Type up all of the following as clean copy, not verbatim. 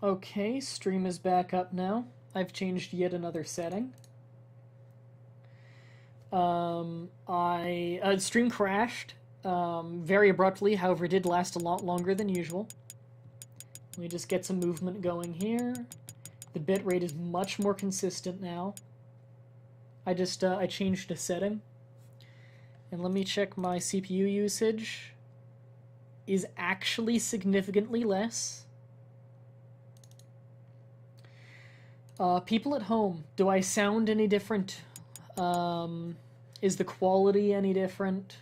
Okay, stream is back up now. I've changed yet another setting. Stream crashed very abruptly, however, it did last a lot longer than usual. Let me just get some movement going here. The bitrate is much more consistent now. I changed a setting. And let me check my CPU usage. Is actually significantly less. People at home, do I sound any different? Is the quality any different?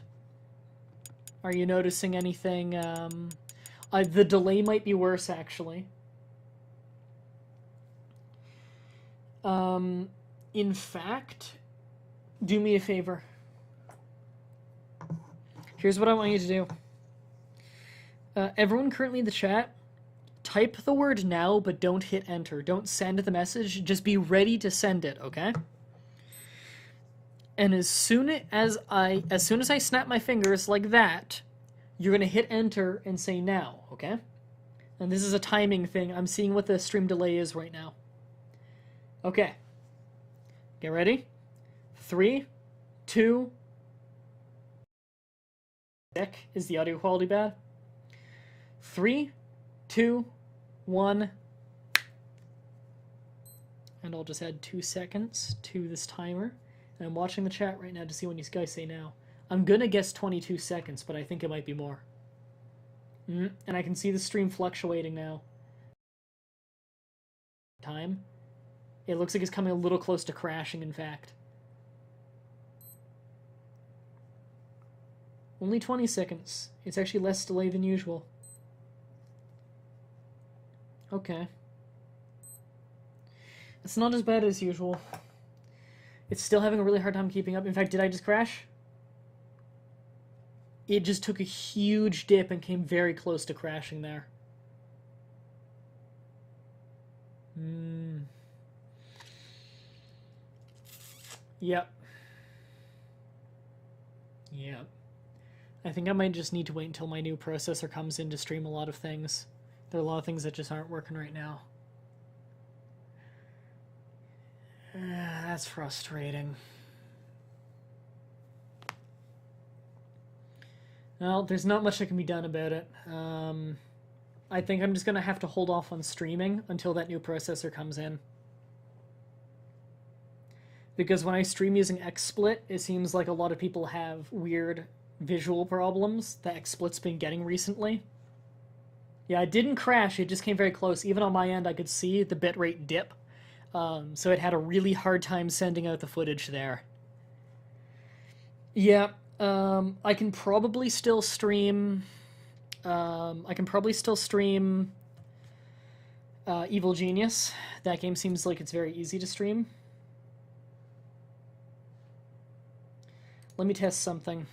Are you noticing anything? The delay might be worse, actually. In fact, do me a favor. Here's what I want you to do. Everyone currently in the chat, type the word now, but don't hit enter. Don't send the message. Just be ready to send it, okay? And as soon as I snap my fingers like that, you're gonna hit enter and say now, okay? And this is a timing thing. I'm seeing what the stream delay is right now. Okay. Get ready. 3, 2. Is the audio quality bad? 3, 2, 1. And I'll just add 2 seconds to this timer. And I'm watching the chat right now to see when you guys say now. I'm gonna guess 22 seconds, but I think it might be more. And I can see the stream fluctuating now. Time. It looks like it's coming a little close to crashing, in fact. Only 20 seconds. It's actually less delay than usual. Okay. It's not as bad as usual. It's still having a really hard time keeping up. In fact, did I just crash? It just took a huge dip and came very close to crashing there. Yep. Yep. I think I might just need to wait until my new processor comes in to stream a lot of things. There are a lot of things that just aren't working right now. That's frustrating. Well, there's not much that can be done about it. I think I'm just going to have to hold off on streaming until that new processor comes in. Because when I stream using XSplit, it seems like a lot of people have weird visual problems that XSplit's been getting recently. Yeah, it didn't crash, it just came very close. Even on my end, I could see the bitrate dip. So it had a really hard time sending out the footage there. Yeah, I can probably still stream... Evil Genius. That game seems like it's very easy to stream. Let me test something.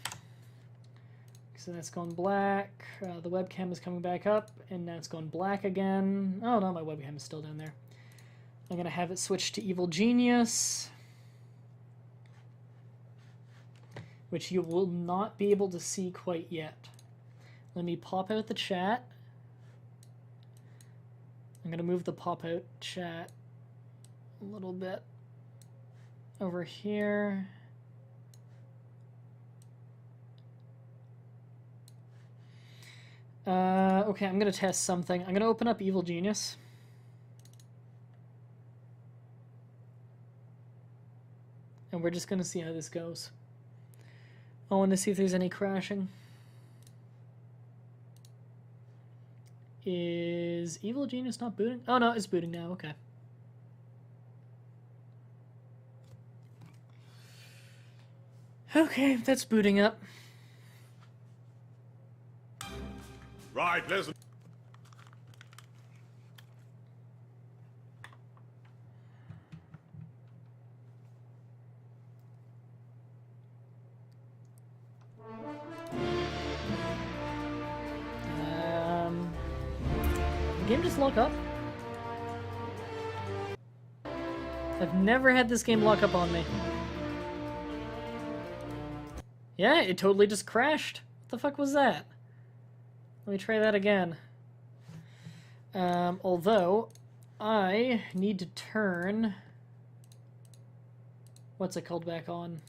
So that's gone black. The webcam is coming back up, and now it's going black again. Oh no, my webcam is still down there. I'm gonna have it switch to Evil Genius, which you will not be able to see quite yet. Let me pop out the chat. I'm gonna move the pop out chat a little bit over here. Okay, I'm gonna test something. I'm gonna open up Evil Genius. And we're just gonna see how this goes. I want to see if there's any crashing. Is Evil Genius not booting? Oh no, it's booting now, okay. Okay, that's booting up. Right, listen. The game just lock up? I've never had this game lock up on me. Yeah, it totally just crashed. What the fuck was that? Let me try that again. Although, I need to turn... What's it called back on?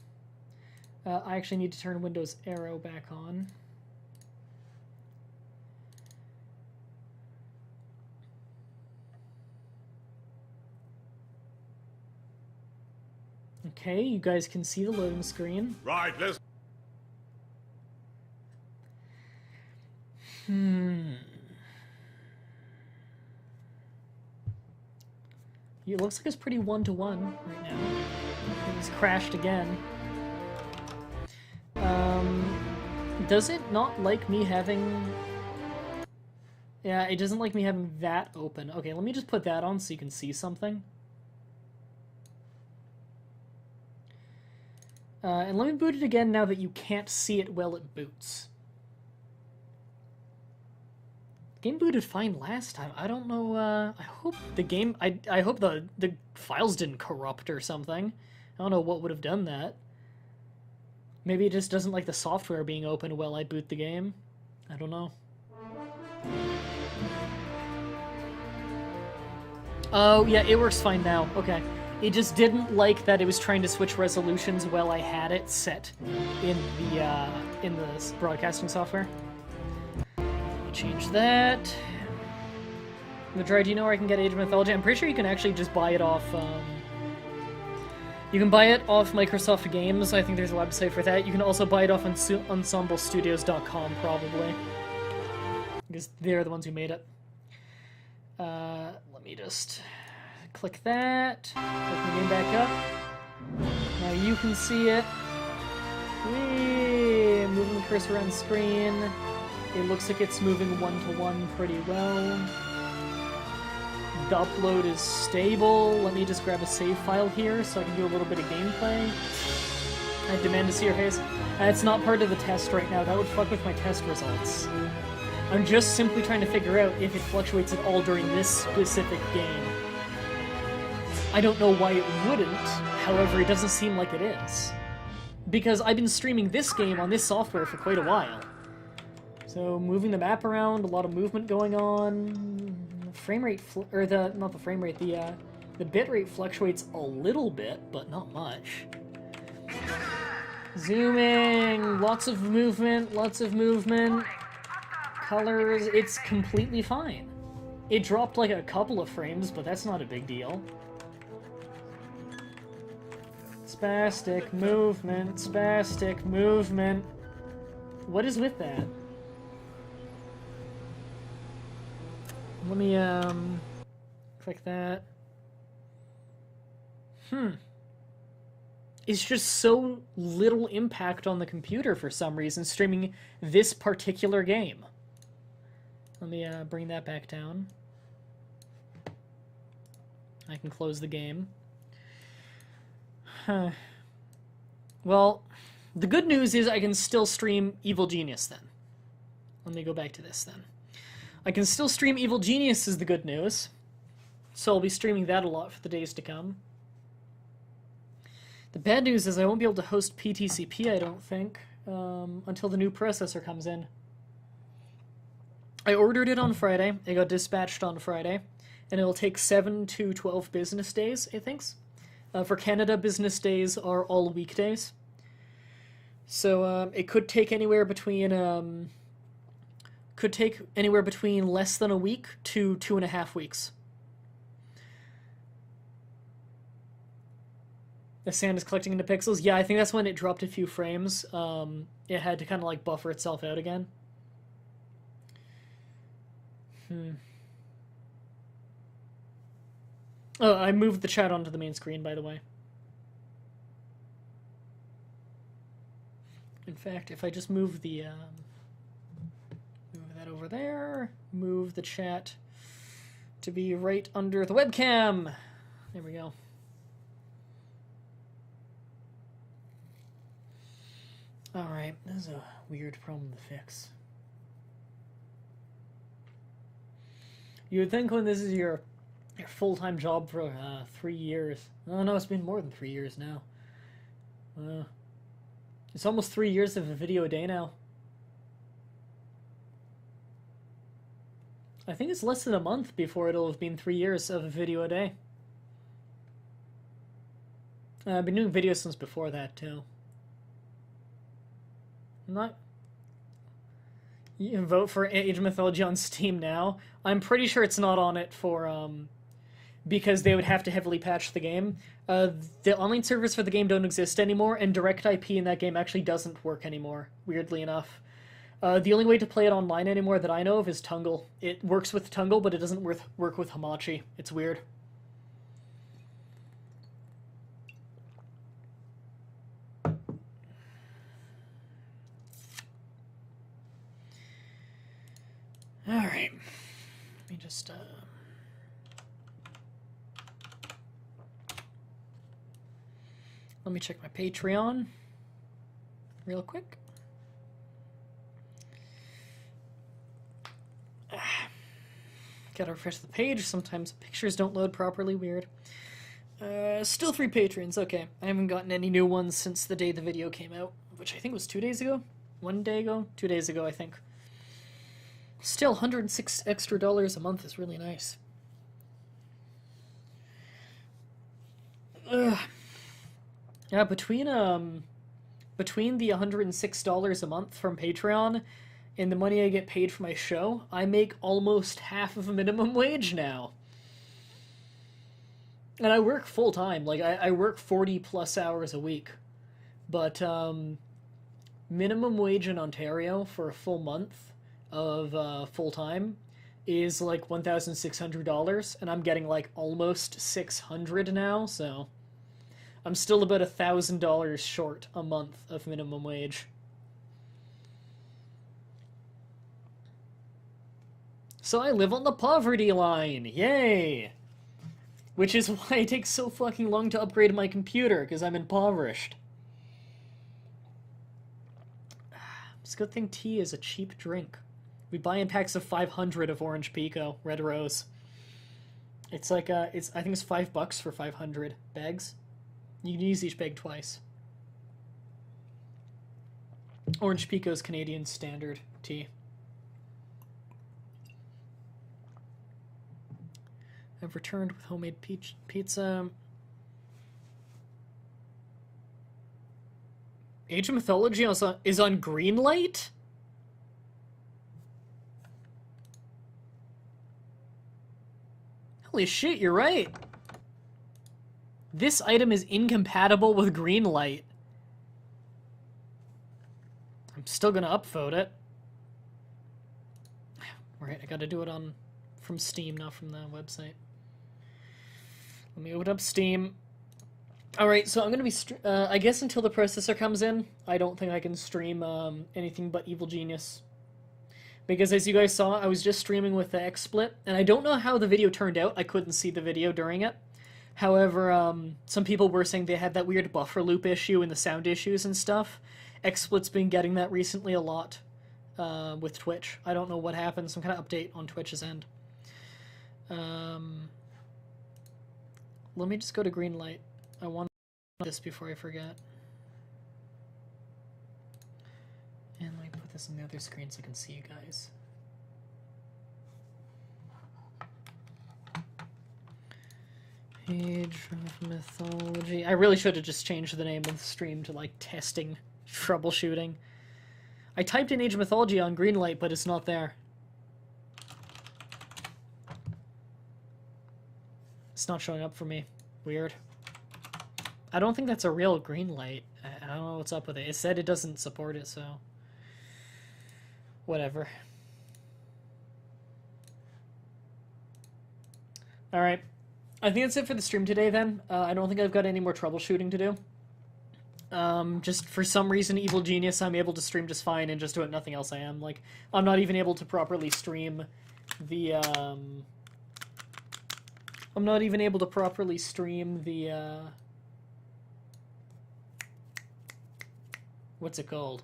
I actually need to turn Windows Arrow back on. Okay, you guys can see the loading screen. Right, let's... It looks like it's pretty one-to-one right now. It's crashed again. Does it not like me having... Yeah, it doesn't like me having that open. Okay, let me just put that on so you can see something. And let me boot it again now that you can't see it while it boots. The game booted fine last time. I don't know, I hope the game... I hope the files didn't corrupt or something. I don't know what would have done that. Maybe it just doesn't like the software being open while I boot the game. I don't know. Oh, yeah, it works fine now. Okay. It just didn't like that it was trying to switch resolutions while I had it set in the broadcasting software. Change that. Mah-Dry, do you know where I can get Age of Mythology? I'm pretty sure you can actually just buy it off, you can buy it off Microsoft Games. I think there's a website for that. You can also buy it off EnsembleStudios.com, probably. Because they're the ones who made it. Let me just click that. Open the game back up. Now you can see it. Whee! Moving the cursor on screen. It looks like it's moving one-to-one pretty well. The upload is stable. Let me just grab a save file here so I can do a little bit of gameplay. I demand to see your face. It's not part of the test right now. That would fuck with my test results. I'm just simply trying to figure out if it fluctuates at all during this specific game. I don't know why it wouldn't, however, it doesn't seem like it is. Because I've been streaming this game on this software for quite a while. So, moving the map around, a lot of movement going on. Frame rate, not the frame rate, the bit rate fluctuates a little bit, but not much. Zooming, lots of movement, colors, it's completely fine. It dropped like a couple of frames, but that's not a big deal. Spastic movement, spastic movement. What is with that? Let me, click that. It's just so little impact on the computer for some reason, streaming this particular game. Let me, bring that back down. I can close the game. Well, the good news is I can still stream Evil Genius then. Let me go back to this then. I can still stream Evil Genius is the good news. So I'll be streaming that a lot for the days to come. The bad news is I won't be able to host PTCP, I don't think, until the new processor comes in. I ordered it on Friday. It got dispatched on Friday. And it will take 7 to 12 business days, I think. For Canada, business days are all weekdays. So it could take anywhere between less than a week to 2.5 weeks. The sand is collecting into pixels. Yeah, I think that's when it dropped a few frames. It had to kind of like buffer itself out again. Oh, I moved the chat onto the main screen, by the way. In fact, if I just move the move that over there, move the chat to be right under the webcam. There we go. Alright, this is a weird problem to fix. You would think when this is your full-time job for 3 years. Oh no, it's been more than 3 years now. It's almost 3 years of a video a day now. I think it's less than a month before it'll have been 3 years of a video a day. I've been doing videos since before that, too. I'm not... You can vote for Age of Mythology on Steam now. I'm pretty sure it's not on it for, because they would have to heavily patch the game. The online servers for the game don't exist anymore, and direct IP in that game actually doesn't work anymore, weirdly enough. The only way to play it online anymore that I know of is Tungle. It works with Tungle, but it doesn't work with Hamachi. It's weird. Alright. Let me just, let me check my Patreon real quick. Gotta refresh the page. Sometimes pictures don't load properly. Weird. Still 3 patrons. Okay. I haven't gotten any new ones since the day the video came out, which I think was 2 days ago? 1 day ago? 2 days ago, I think. Still, $106 extra a month is really nice. Yeah, between the $106 a month from Patreon and the money I get paid for my show, I make almost half of a minimum wage now. And I work full time. Like, I work 40 plus hours a week. But minimum wage in Ontario for a full month of full time is like $1,600, and I'm getting like almost $600 now, so I'm still about $1,000 short a month of minimum wage. So I live on the poverty line, yay! Which is why it takes so fucking long to upgrade my computer, because I'm impoverished. It's a good thing tea is a cheap drink. We buy in packs of 500 of Orange Pico, Red Rose. It's like, I think it's $5 for 500 bags. You can use each bag twice. Orange Pico's Canadian standard tea. I've returned with homemade pizza. Age of Mythology is on Greenlight? Holy shit, you're right. This item is incompatible with Greenlight. I'm still gonna upvote it. Right, I gotta do it from Steam, not from the website. Let me open up Steam. Alright, so I'm gonna be, I guess until the processor comes in, I don't think I can stream anything but Evil Genius. Because as you guys saw, I was just streaming with the XSplit, and I don't know how the video turned out. I couldn't see the video during it. However, some people were saying they had that weird buffer loop issue and the sound issues and stuff. XSplit's been getting that recently a lot with Twitch. I don't know what happened, some kind of update on Twitch's end. Let me just go to Greenlight. I want this before I forget. And let me put this on the other screen so I can see you guys. Age of Mythology. I really should have just changed the name of the stream to like testing troubleshooting. I typed in Age of Mythology on Greenlight, but it's not there. It's not showing up for me. Weird. I don't think that's a real Greenlight. I don't know what's up with it. It said it doesn't support it, so... whatever. Alright. I think that's it for the stream today, then. I don't think I've got any more troubleshooting to do. Just for some reason, Evil Genius, I'm able to stream just fine, and just doing nothing else I am. Like, I'm not even able to properly stream the, I'm not even able to properly stream the, what's it called?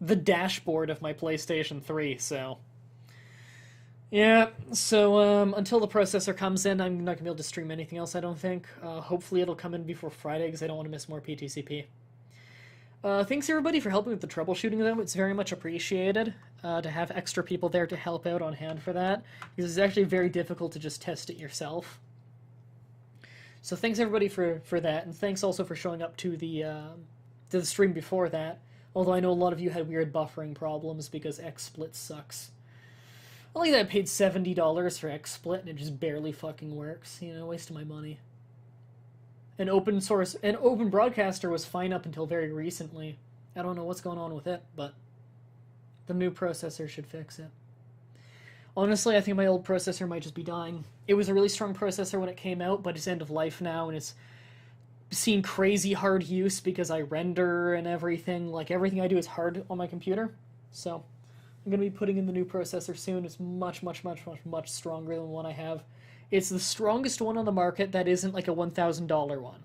The dashboard of my PlayStation 3, so... yeah, so, until the processor comes in, I'm not gonna be able to stream anything else, I don't think. Hopefully it'll come in before Friday, because I don't want to miss more PTCP. Thanks everybody for helping with the troubleshooting, though. It's very much appreciated to have extra people there to help out on hand for that, because it's actually very difficult to just test it yourself. So thanks everybody for that, and thanks also for showing up to the stream before that. Although I know a lot of you had weird buffering problems because XSplit sucks. Only that I paid $70 for XSplit and it just barely fucking works. You know, waste of my money. An open broadcaster was fine up until very recently. I don't know what's going on with it, but the new processor should fix it. Honestly, I think my old processor might just be dying. It was a really strong processor when it came out, but it's end of life now, and it's seen crazy hard use because I render and everything. Like, everything I do is hard on my computer. So, I'm going to be putting in the new processor soon. It's much, much, much, much, much stronger than the one I have. It's the strongest one on the market that isn't like a $1,000 one.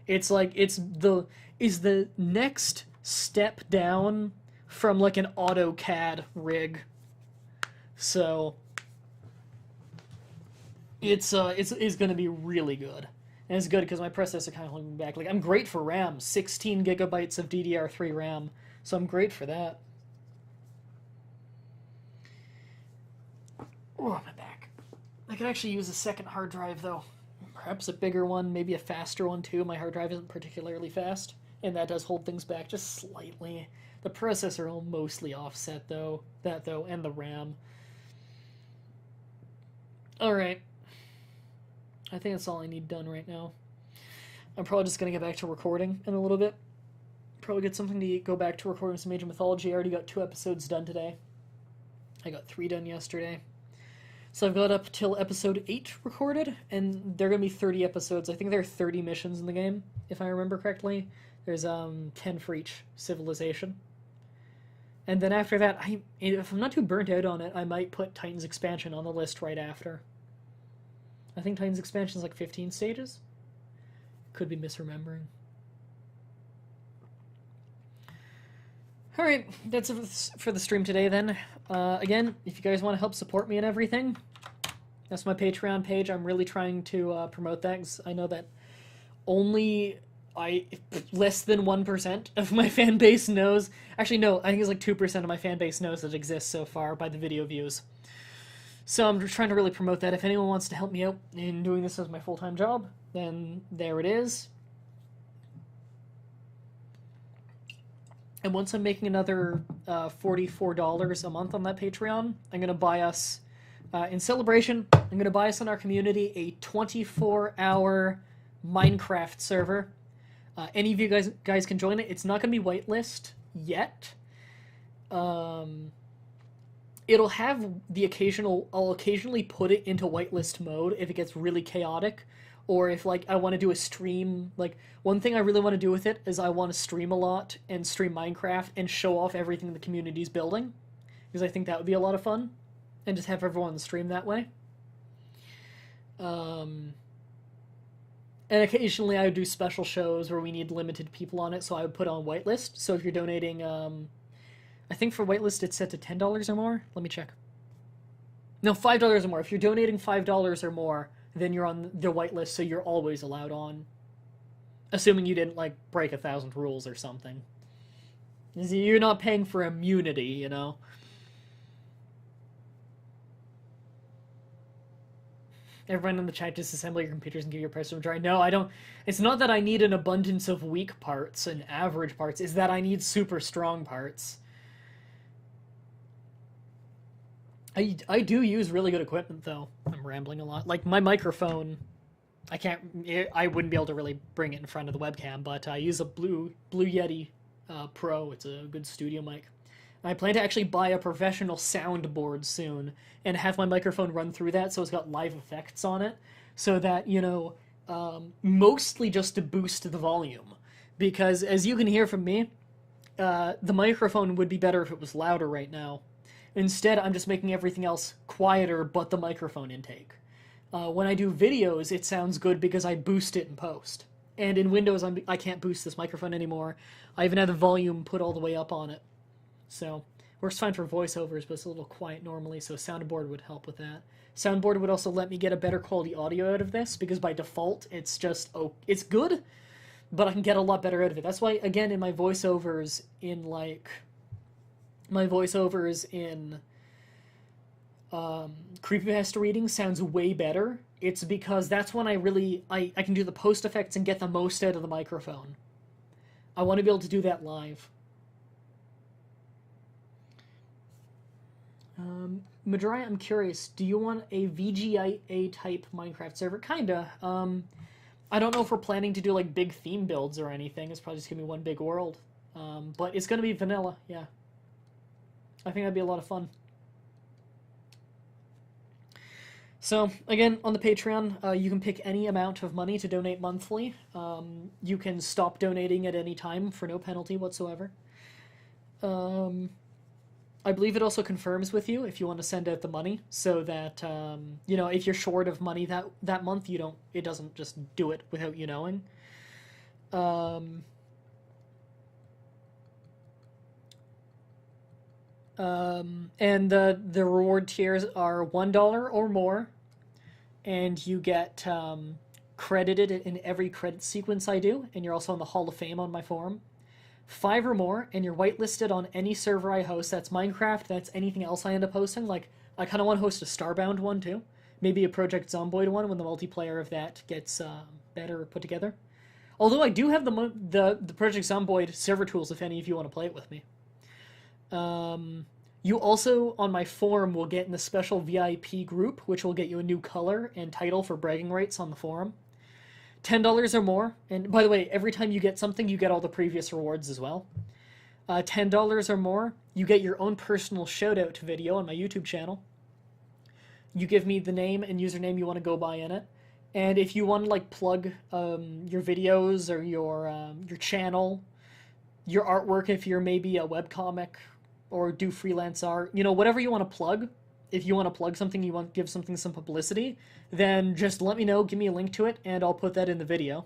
It's like, is the next step down from like an AutoCAD rig. So it's going to be really good. And it's good because my processor kind of holding me back. Like, I'm great for RAM, 16 gigabytes of DDR3 RAM, so I'm great for that. Oh, my back. I could actually use a second hard drive, though. Perhaps a bigger one, maybe a faster one, too. My hard drive isn't particularly fast, and that does hold things back just slightly. The processor will mostly offset, though, and the RAM. Alright. I think that's all I need done right now. I'm probably just going to get back to recording in a little bit. Probably get something to eat, go back to recording some Age of Mythology. I already got 2 episodes done today. I got 3 done yesterday. So I've got up till episode 8 recorded, and there are going to be 30 episodes. I think there are 30 missions in the game, if I remember correctly. There's 10 for each civilization. And then after that, if I'm not too burnt out on it, I might put Titan's Expansion on the list right after. I think Titan's Expansion is like 15 stages. Could be misremembering. Alright, that's it for the stream today then. Again, if you guys want to help support me and everything, that's my Patreon page. I'm really trying to promote that, because I know that only less than 1% of my fan base knows. Actually, no, I think it's like 2% of my fan base knows that it exists so far by the video views. So I'm just trying to really promote that. If anyone wants to help me out in doing this as my full-time job, then there it is. And once I'm making another $44 a month on that Patreon, I'm going to buy us, in celebration, I'm going to buy us in our community a 24-hour Minecraft server. Any of you guys can join it. It's not going to be whitelist yet. It'll have the I'll occasionally put it into whitelist mode if it gets really chaotic, or if, like, I want to do a stream. Like, one thing I really want to do with it is I want to stream a lot and stream Minecraft and show off everything the community's building, because I think that would be a lot of fun, and just have everyone stream that way. And occasionally I would do special shows where we need limited people on it, so I would put on whitelist. So if you're donating, I think for whitelist it's set to $10 or more. Let me check. No, $5 or more. If you're donating $5 or more, then you're on the whitelist, so you're always allowed on. Assuming you didn't, like, break 1,000 rules or something. You're not paying for immunity, you know? Everyone in the chat, disassemble your computers and give your parts to dry. No, I don't. It's not that I need an abundance of weak parts and average parts. It's that I need super strong parts. I do use really good equipment, though. I'm rambling a lot. Like, my microphone, I wouldn't be able to really bring it in front of the webcam, but I use a Blue Yeti Pro. It's a good studio mic. I plan to actually buy a professional soundboard soon and have my microphone run through that, so it's got live effects on it, so that, you know, mostly just to boost the volume. Because, as you can hear from me, the microphone would be better if it was louder right now. Instead, I'm just making everything else quieter but the microphone intake. When I do videos, it sounds good because I boost it in post. And in Windows, I can't boost this microphone anymore. I even have the volume put all the way up on it. So, works fine for voiceovers, but it's a little quiet normally, so soundboard would help with that. Soundboard would also let me get a better quality audio out of this, because by default, it's just, it's good, but I can get a lot better out of it. That's why, again, in my voiceovers in creepypasta reading sounds way better. It's because that's when I can do the post effects and get the most out of the microphone. I want to be able to do that live. Mah-Dry, I'm curious, do you want a VGA type Minecraft server? Kinda. I don't know if we're planning to do like big theme builds or anything. It's probably just gonna be one big world. But it's gonna be vanilla, yeah. I think that'd be a lot of fun. So, again, on the Patreon, you can pick any amount of money to donate monthly. You can stop donating at any time for no penalty whatsoever. I believe it also confirms with you if you want to send out the money, so that, you know, if you're short of money that month, it doesn't just do it without you knowing. And the reward tiers are $1 or more, and you get credited in every credit sequence I do, and you're also in the Hall of Fame on my forum. 5 or more, and you're whitelisted on any server I host. That's Minecraft, that's anything else I end up hosting. Like, I kind of want to host a Starbound one, too. Maybe a Project Zomboid one when the multiplayer of that gets better put together. Although I do have the Project Zomboid server tools if any of you want to play it with me. You also, on my forum, will get in the special VIP group, which will get you a new color and title for bragging rights on the forum. $10 or more, and by the way, every time you get something, you get all the previous rewards as well. $10 or more, you get your own personal shout-out video on my YouTube channel. You give me the name and username you want to go by in it. And if you want to like plug your videos or your channel, your artwork, if you're maybe a webcomic or do freelance art, you know, whatever you want to plug. If you want to plug something, you want to give something some publicity, then just let me know, give me a link to it, and I'll put that in the video.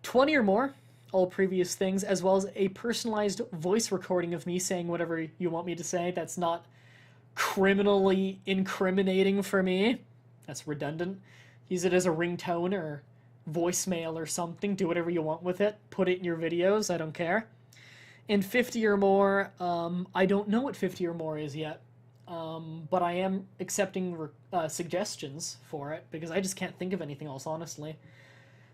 20 or more, all previous things, as well as a personalized voice recording of me saying whatever you want me to say. That's not criminally incriminating for me. That's redundant. Use it as a ringtone or voicemail or something. Do whatever you want with it. Put it in your videos. I don't care. And 50 or more, I don't know what 50 or more is yet. But I am accepting suggestions for it, because I just can't think of anything else, honestly.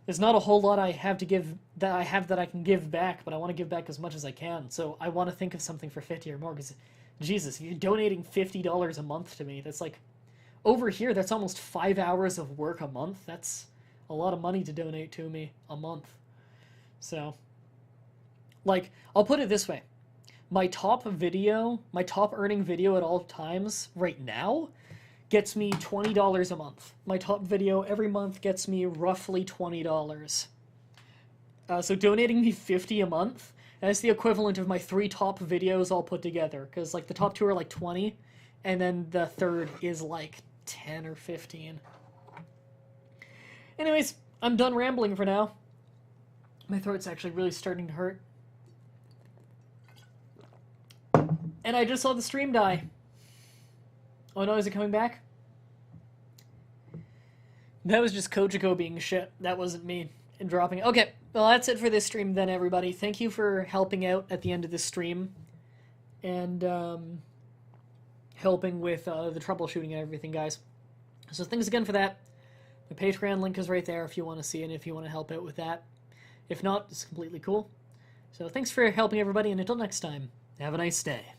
There's not a whole lot I have to give that I can give back, but I want to give back as much as I can. So I want to think of something for 50 or more, because, Jesus, you're donating $50 a month to me. That's like, over here, that's almost 5 hours of work a month. That's a lot of money to donate to me a month. So, like, I'll put it this way. My top earning video at all times right now gets me $20 a month. My top video every month gets me roughly $20. So donating me $50 a month, that's the equivalent of my 3 top videos all put together. Because like the top 2 are like 20, and then the third is like 10 or 15. Anyways, I'm done rambling for now. My throat's actually really starting to hurt. And I just saw the stream die. Oh no, is it coming back? That was just Kojiko being shit. That wasn't me and dropping it. Okay, well that's it for this stream then, everybody. Thank you for helping out at the end of this stream. And helping with the troubleshooting and everything, guys. So thanks again for that. The Patreon link is right there if you want to see it and if you want to help out with that. If not, it's completely cool. So thanks for helping, everybody, and until next time, have a nice day.